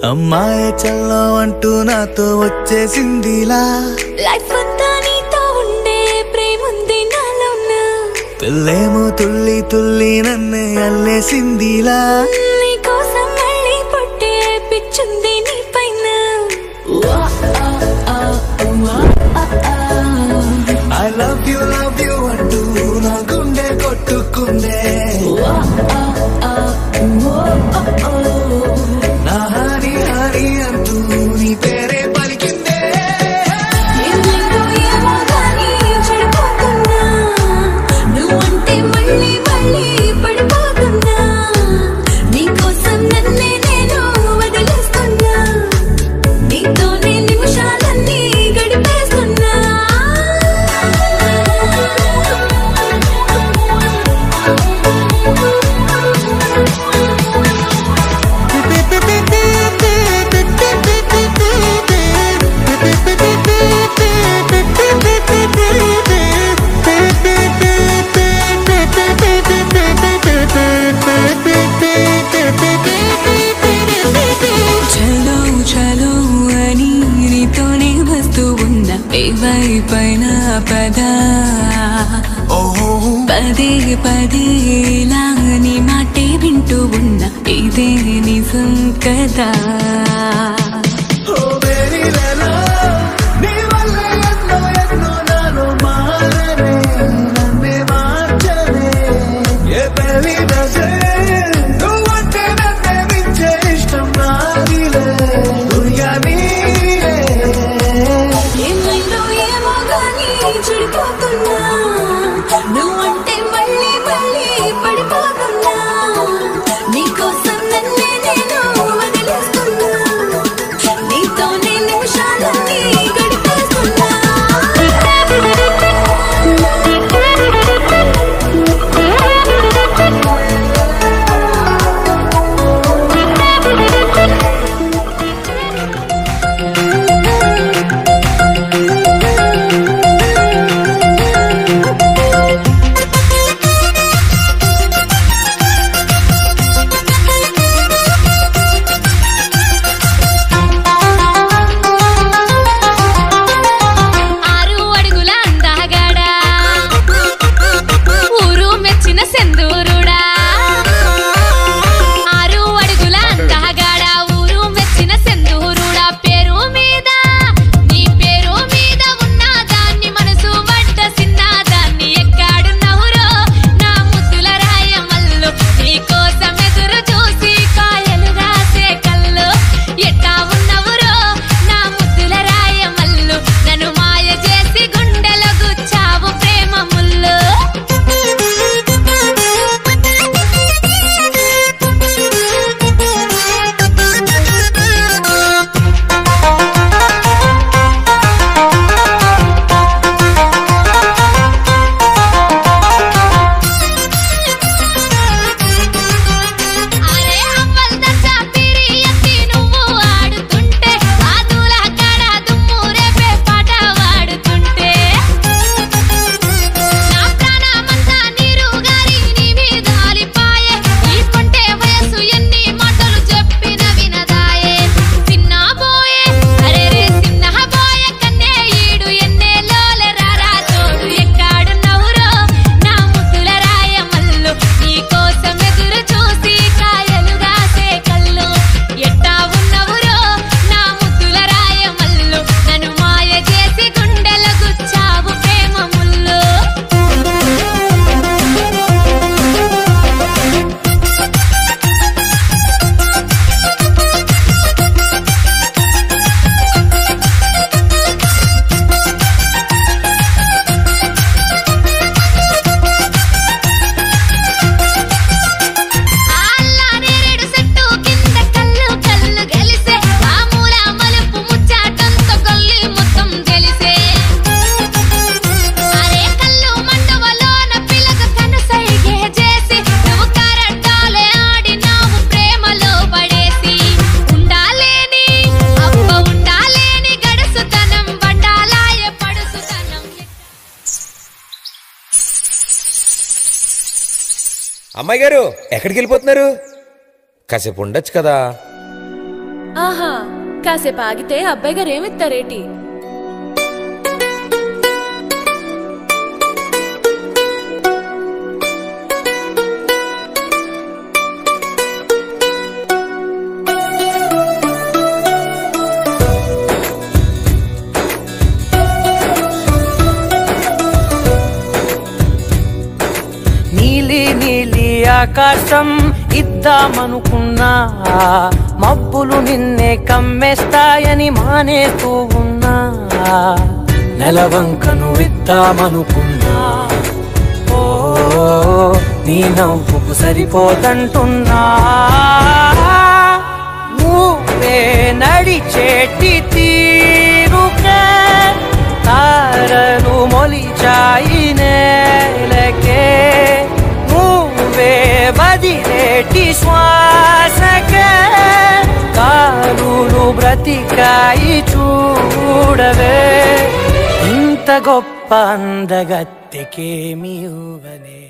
అమ్మాయి చల్లో అంటూ నాతో వచ్చేసిందిలా లైఫ్ అంతా నీతో ఉండే ప్రేముంది నాలోన పిల్లేమో తుల్లి తుల్లి నన్నే అల్లేసిందిలా నీకోసం మళ్ళీ పుట్టే పిచ్చుంది నీ పైన I love you అంటూ నా గుండె కొట్టుకుందే నా హరి హరి అంటూ నీ పేరే పలికిందే నువ్వంటే మళ్ళీ మళ్ళీ పడిపోతున్నా నీకోసం నన్నే నేను వదిలేస్తున్నా నీతోనే నిమిషాలన్నీ గడిపేస్తున్నా చలో చలో అని నీతోనే వస్తూ ఉన్నా పైన పదా పదే పదే ఇలా నీ మాటే వింటూ ఉన్నా ఇదే నిజం కదా నువ్వంటే మళ్ళీ మళ్ళీ పడిపోతున్నా నీకోసం నన్నే నేను వదిలేస్తున్నా నీతోనే నిమిషాలన్నీ గడిపేస్తున్నా అమ్మాయి గారు ఎక్కడికి వెళ్ళిపోతున్నారు? కాసేపు ఉండొచ్చు కదా. ఆహా కాసేపు ఆగితే అబ్బాయి గారు ఏమిస్తారేటి? నీలి నీలి ఆకాశం ఇద్దామనుకున్నా, మబ్బులు నిన్నే కమ్మేస్తాయని మానేస్తూ ఉన్నా. నెలవంకను ఇద్దామనుకున్నా, ఓ నీ నవ్వుకు సరిపోదంటున్నా. నువ్వే నడిచేటి తీరుకే తారలు మొలిచాయి నేలకే. నువ్వే వదిలేటి శ్వాసకే కారులు బ్రతికాయి చూడవే. ఇంత గొప్ప అందగత్తెకేమి ఇవ్వనే.